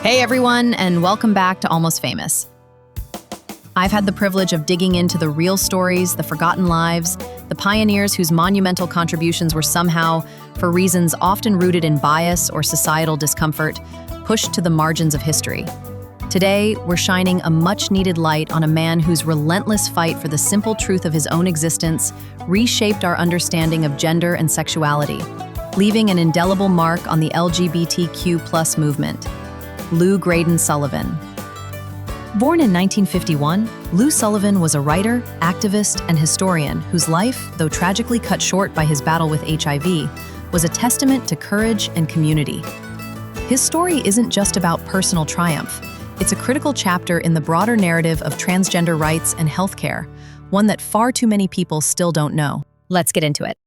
Hey everyone, and welcome back to Almost Famous. I've had the privilege of digging into the real stories, the forgotten lives, the pioneers whose monumental contributions were somehow, for reasons often rooted in bias or societal discomfort, pushed to the margins of history. Today, we're shining a much-needed light on a man whose relentless fight for the simple truth of his own existence reshaped our understanding of gender and sexuality, leaving an indelible mark on the LGBTQ+ movement. Lou Graydon-Sullivan. Born in 1951, Lou Sullivan was a writer, activist, and historian whose life, though tragically cut short by his battle with HIV, was a testament to courage and community. His story isn't just about personal triumph. It's a critical chapter in the broader narrative of transgender rights and healthcare, one that far too many people still don't know. Let's get into it.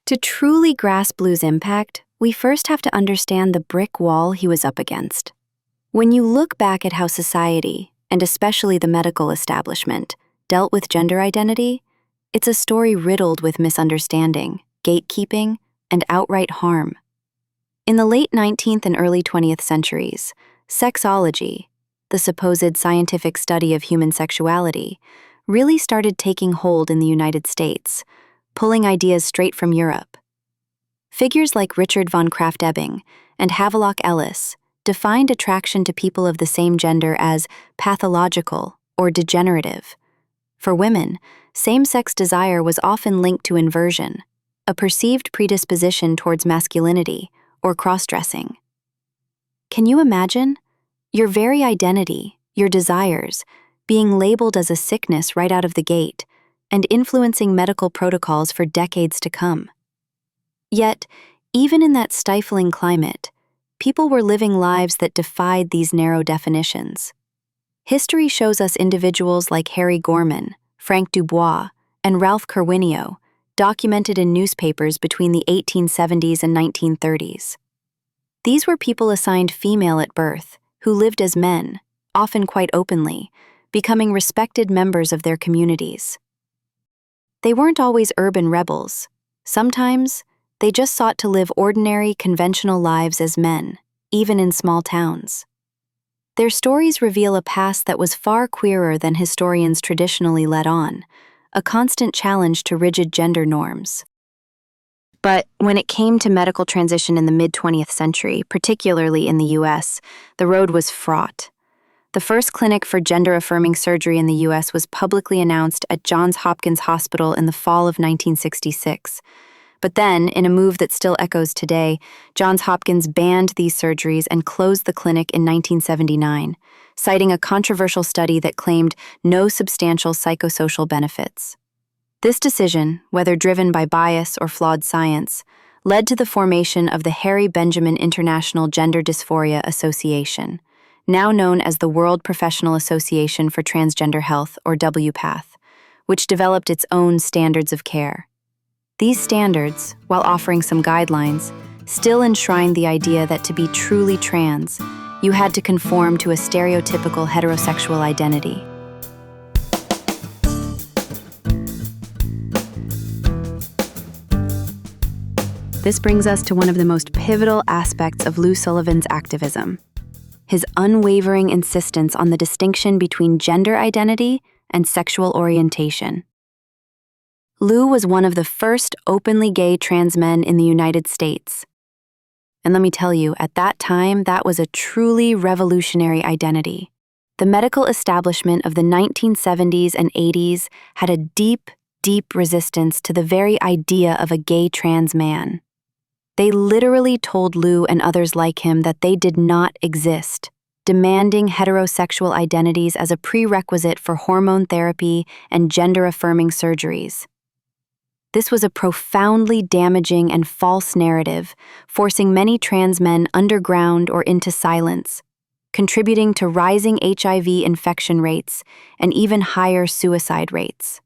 To truly grasp Lou's impact, we first have to understand the brick wall he was up against. When you look back at how society, and especially the medical establishment, dealt with gender identity, it's a story riddled with misunderstanding, gatekeeping, and outright harm. In the late 19th and early 20th centuries, sexology, the supposed scientific study of human sexuality, really started taking hold in the United States, pulling ideas straight from Europe. Figures like Richard von Krafft-Ebing and Havelock Ellis defined attraction to people of the same gender as pathological or degenerative. For women, same-sex desire was often linked to inversion, a perceived predisposition towards masculinity or cross-dressing. Can you imagine? Your very identity, your desires, being labeled as a sickness right out of the gate and influencing medical protocols for decades to come. Yet, even in that stifling climate, people were living lives that defied these narrow definitions. History shows us individuals like Harry Gorman, Frank Dubois, and Ralph Carwinio, documented in newspapers between the 1870s and 1930s. These were people assigned female at birth, who lived as men, often quite openly, becoming respected members of their communities. They weren't always urban rebels. Sometimes, they just sought to live ordinary, conventional lives as men, even in small towns. Their stories reveal a past that was far queerer than historians traditionally let on, a constant challenge to rigid gender norms. But when it came to medical transition in the mid-20th century, particularly in the US, the road was fraught. The first clinic for gender-affirming surgery in the US was publicly announced at Johns Hopkins Hospital in the fall of 1966. But then, in a move that still echoes today, Johns Hopkins banned these surgeries and closed the clinic in 1979, citing a controversial study that claimed no substantial psychosocial benefits. This decision, whether driven by bias or flawed science, led to the formation of the Harry Benjamin International Gender Dysphoria Association, now known as the World Professional Association for Transgender Health, or WPATH, which developed its own standards of care. These standards, while offering some guidelines, still enshrined the idea that to be truly trans, you had to conform to a stereotypical heterosexual identity. This brings us to one of the most pivotal aspects of Lou Sullivan's activism: his unwavering insistence on the distinction between gender identity and sexual orientation. Lou was one of the first openly gay trans men in the United States. And let me tell you, at that time, that was a truly revolutionary identity. The medical establishment of the 1970s and 80s had a deep, deep resistance to the very idea of a gay trans man. They literally told Lou and others like him that they did not exist, demanding heterosexual identities as a prerequisite for hormone therapy and gender-affirming surgeries. This was a profoundly damaging and false narrative, forcing many trans men underground or into silence, contributing to rising HIV infection rates and even higher suicide rates.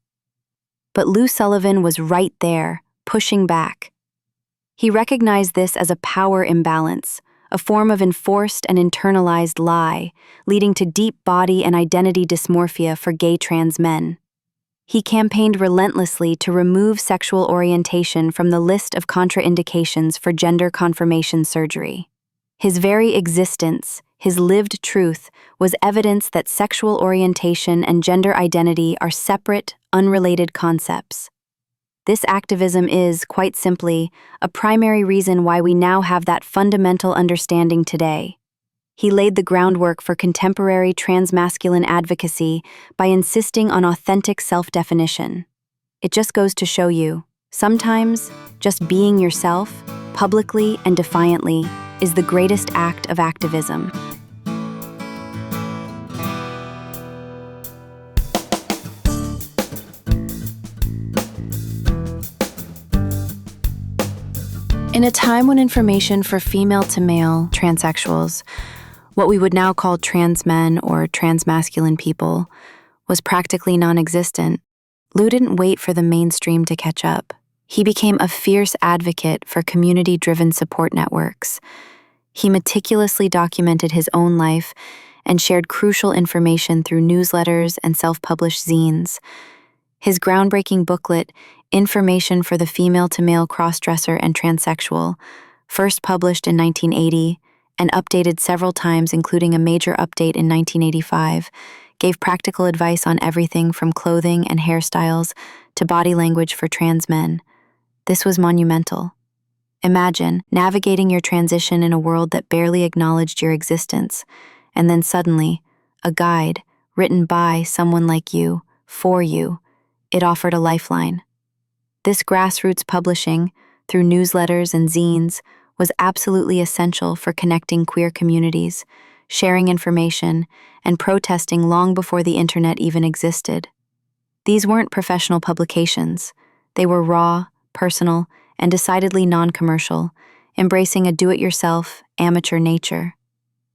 But Lou Sullivan was right there, pushing back. He recognized this as a power imbalance, a form of enforced and internalized lie, leading to deep body and identity dysmorphia for gay trans men. He campaigned relentlessly to remove sexual orientation from the list of contraindications for gender confirmation surgery. His very existence, his lived truth, was evidence that sexual orientation and gender identity are separate, unrelated concepts. This activism is, quite simply, a primary reason why we now have that fundamental understanding today. He laid the groundwork for contemporary transmasculine advocacy by insisting on authentic self-definition. It just goes to show you, sometimes, just being yourself, publicly and defiantly, is the greatest act of activism. In a time when information for female-to-male transsexuals, what we would now call trans men or transmasculine people, was practically non-existent, Lou didn't wait for the mainstream to catch up. He became a fierce advocate for community-driven support networks. He meticulously documented his own life and shared crucial information through newsletters and self-published zines. His groundbreaking booklet, Information for the Female-to-Male Crossdresser and Transsexual, first published in 1980 and updated several times, including a major update in 1985, gave practical advice on everything from clothing and hairstyles to body language for trans men. This was monumental. Imagine navigating your transition in a world that barely acknowledged your existence, and then suddenly, a guide, written by someone like you, for you, it offered a lifeline. This grassroots publishing, through newsletters and zines, was absolutely essential for connecting queer communities, sharing information, and protesting long before the internet even existed. These weren't professional publications. They were raw, personal, and decidedly non-commercial, embracing a do-it-yourself, amateur nature.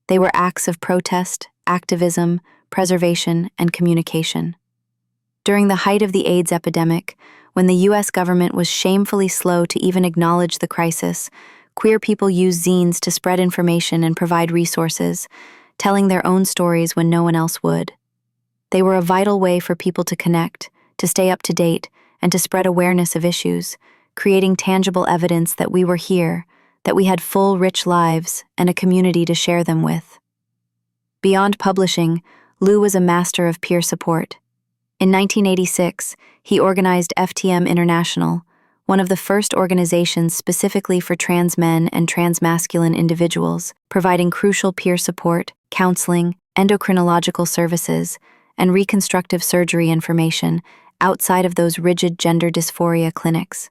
They were acts of protest, activism, preservation, and communication. During the height of the AIDS epidemic, when the U.S. government was shamefully slow to even acknowledge the crisis, queer people used zines to spread information and provide resources, telling their own stories when no one else would. They were a vital way for people to connect, to stay up to date, and to spread awareness of issues, creating tangible evidence that we were here, that we had full, rich lives, and a community to share them with. Beyond publishing, Lou was a master of peer support. In 1986, he organized FTM International, one of the first organizations specifically for trans men and transmasculine individuals, providing crucial peer support, counseling, endocrinological services, and reconstructive surgery information outside of those rigid gender dysphoria clinics.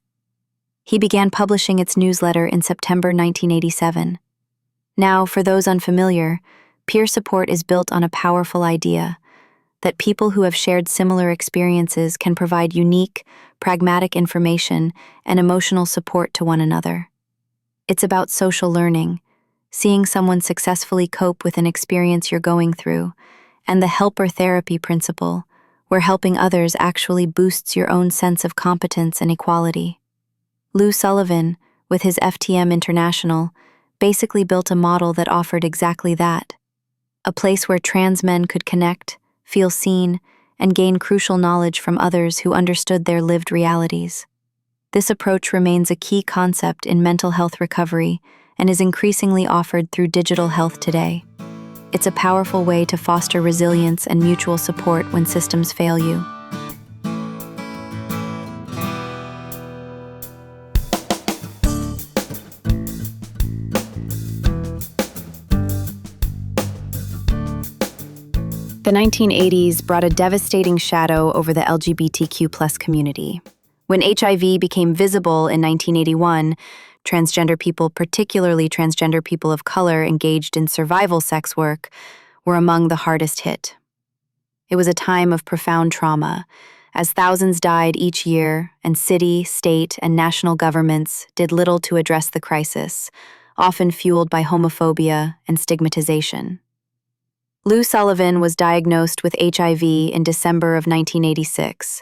He began publishing its newsletter in September 1987. Now, for those unfamiliar, peer support is built on a powerful idea that people who have shared similar experiences can provide unique, pragmatic information and emotional support to one another. It's about social learning, seeing someone successfully cope with an experience you're going through, and the helper therapy principle, where helping others actually boosts your own sense of competence and equality. Lou Sullivan, with his FTM International, basically built a model that offered exactly that. A place where trans men could connect, feel seen, and gain crucial knowledge from others who understood their lived realities. This approach remains a key concept in mental health recovery and is increasingly offered through digital health today. It's a powerful way to foster resilience and mutual support when systems fail you. The 1980s brought a devastating shadow over the LGBTQ+ community. When HIV became visible in 1981, transgender people, particularly transgender people of color engaged in survival sex work, were among the hardest hit. It was a time of profound trauma, as thousands died each year and city, state, and national governments did little to address the crisis, often fueled by homophobia and stigmatization. Lou Sullivan was diagnosed with HIV in December of 1986,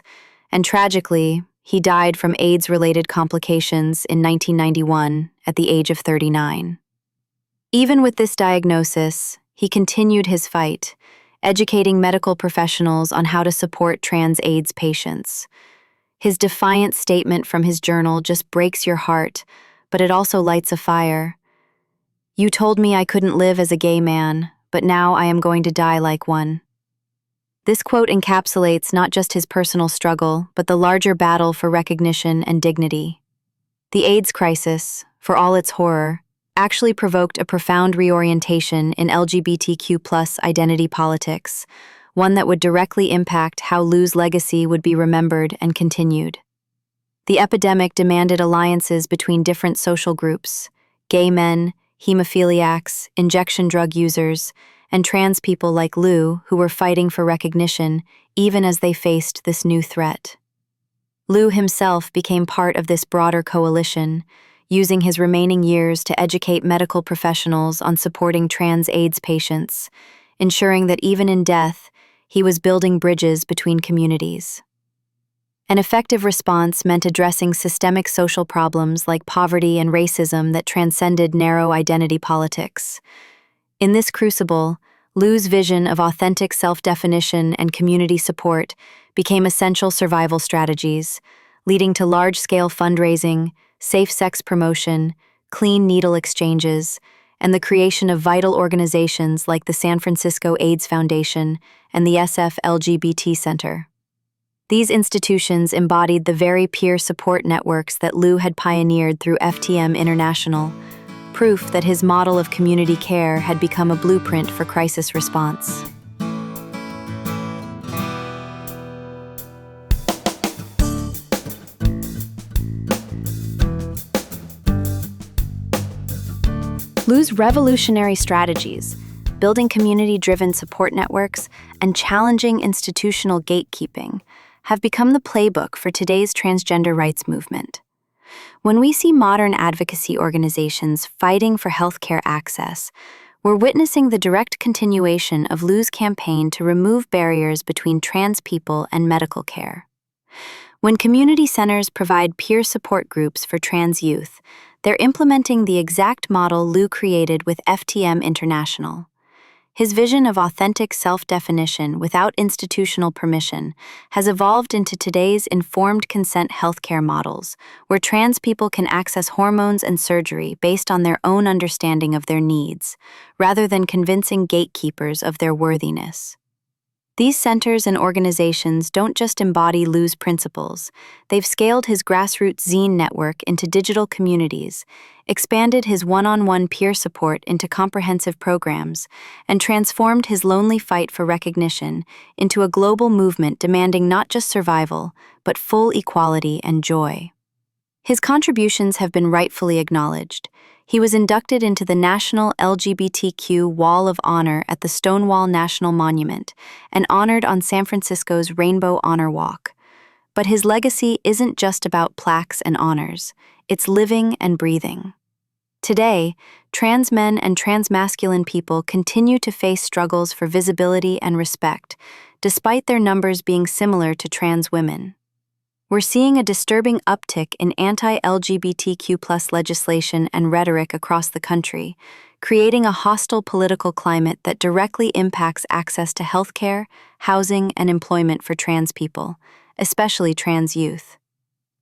and tragically, he died from AIDS-related complications in 1991 at the age of 39. Even with this diagnosis, he continued his fight, educating medical professionals on how to support trans AIDS patients. His defiant statement from his journal just breaks your heart, but it also lights a fire. "You told me I couldn't live as a gay man, but now I am going to die like one." This quote encapsulates not just his personal struggle, but the larger battle for recognition and dignity. The AIDS crisis, for all its horror, actually provoked a profound reorientation in LGBTQ+ identity politics, one that would directly impact how Lou's legacy would be remembered and continued. The epidemic demanded alliances between different social groups: gay men, hemophiliacs, injection drug users, and trans people like Lou who were fighting for recognition even as they faced this new threat. Lou himself became part of this broader coalition, using his remaining years to educate medical professionals on supporting trans AIDS patients, ensuring that even in death, he was building bridges between communities. An effective response meant addressing systemic social problems like poverty and racism that transcended narrow identity politics. In this crucible, Lou's vision of authentic self-definition and community support became essential survival strategies, leading to large-scale fundraising, safe sex promotion, clean needle exchanges, and the creation of vital organizations like the San Francisco AIDS Foundation and the SF LGBT Center. These institutions embodied the very peer support networks that Lou had pioneered through FTM International, proof that his model of community care had become a blueprint for crisis response. Lou's revolutionary strategies, building community-driven support networks, and challenging institutional gatekeeping, have become the playbook for today's transgender rights movement. When we see modern advocacy organizations fighting for healthcare access, we're witnessing the direct continuation of Lou's campaign to remove barriers between trans people and medical care. When community centers provide peer support groups for trans youth, they're implementing the exact model Lou created with FTM International. His vision of authentic self-definition without institutional permission has evolved into today's informed consent healthcare models, where trans people can access hormones and surgery based on their own understanding of their needs, rather than convincing gatekeepers of their worthiness. These centers and organizations don't just embody Lou's principles, they've scaled his grassroots zine network into digital communities, expanded his one-on-one peer support into comprehensive programs, and transformed his lonely fight for recognition into a global movement demanding not just survival, but full equality and joy. His contributions have been rightfully acknowledged. He was inducted into the National LGBTQ Wall of Honor at the Stonewall National Monument and honored on San Francisco's Rainbow Honor Walk. But his legacy isn't just about plaques and honors, it's living and breathing. Today, trans men and transmasculine people continue to face struggles for visibility and respect, despite their numbers being similar to trans women. We're seeing a disturbing uptick in anti-LGBTQ+ legislation and rhetoric across the country, creating a hostile political climate that directly impacts access to healthcare, housing, and employment for trans people, especially trans youth.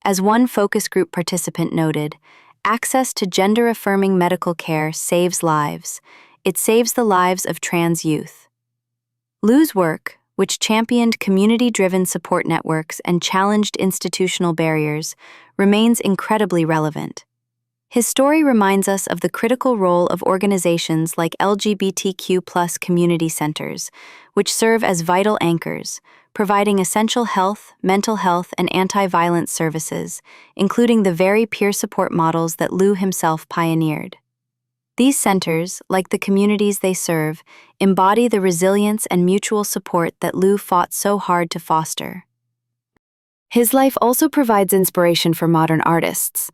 As one focus group participant noted, access to gender-affirming medical care saves lives. It saves the lives of trans youth. Lou's work, which championed community-driven support networks and challenged institutional barriers, remains incredibly relevant. His story reminds us of the critical role of organizations like LGBTQ+ community centers, which serve as vital anchors, providing essential health, mental health, and anti-violence services, including the very peer support models that Lou himself pioneered. These centers, like the communities they serve, embody the resilience and mutual support that Lou fought so hard to foster. His life also provides inspiration for modern artists.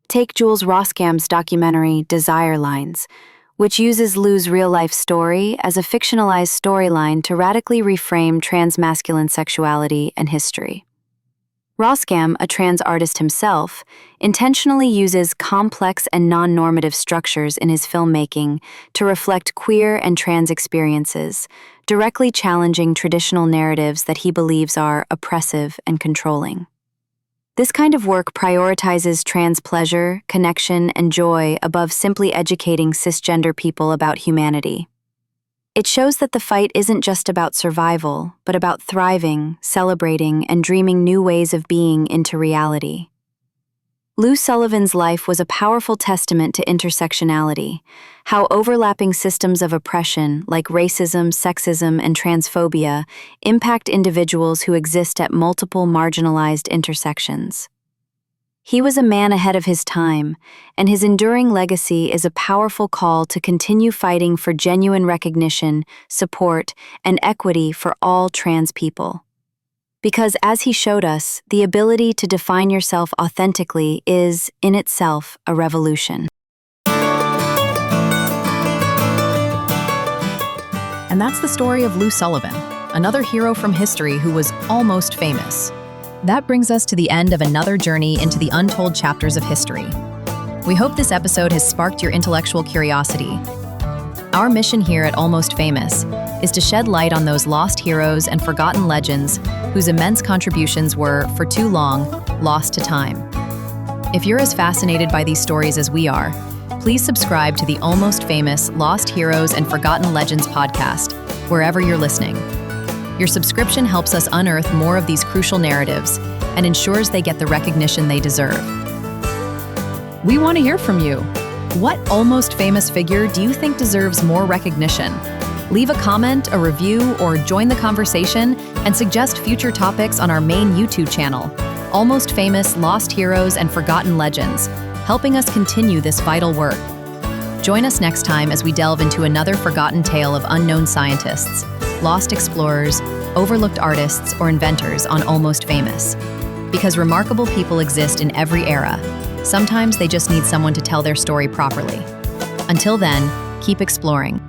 Take Jules Roskam's documentary Desire Lines, which uses Lou's real-life story as a fictionalized storyline to radically reframe transmasculine sexuality and history. Roskam, a trans artist himself, intentionally uses complex and non-normative structures in his filmmaking to reflect queer and trans experiences, directly challenging traditional narratives that he believes are oppressive and controlling. This kind of work prioritizes trans pleasure, connection, and joy above simply educating cisgender people about humanity. It shows that the fight isn't just about survival, but about thriving, celebrating, and dreaming new ways of being into reality. Lou Sullivan's life was a powerful testament to intersectionality, how overlapping systems of oppression like racism, sexism, and transphobia impact individuals who exist at multiple marginalized intersections. He was a man ahead of his time, and his enduring legacy is a powerful call to continue fighting for genuine recognition, support, and equity for all trans people. Because as he showed us, the ability to define yourself authentically is, in itself, a revolution. And that's the story of Lou Sullivan, another hero from history who was almost famous. That brings us to the end of another journey into the untold chapters of history. We hope this episode has sparked your intellectual curiosity. Our mission here at Almost Famous is to shed light on those lost heroes and forgotten legends whose immense contributions were, for too long, lost to time. If you're as fascinated by these stories as we are, please subscribe to the Almost Famous Lost Heroes and Forgotten Legends podcast, wherever you're listening. Your subscription helps us unearth more of these crucial narratives and ensures they get the recognition they deserve. We want to hear from you. What almost famous figure do you think deserves more recognition? Leave a comment, a review, or join the conversation and suggest future topics on our main YouTube channel, Almost Famous Lost Heroes and Forgotten Legends, helping us continue this vital work. Join us next time as we delve into another forgotten tale of unknown scientists, lost explorers, overlooked artists, or inventors on Almost Famous. Because remarkable people exist in every era. Sometimes they just need someone to tell their story properly. Until then, keep exploring.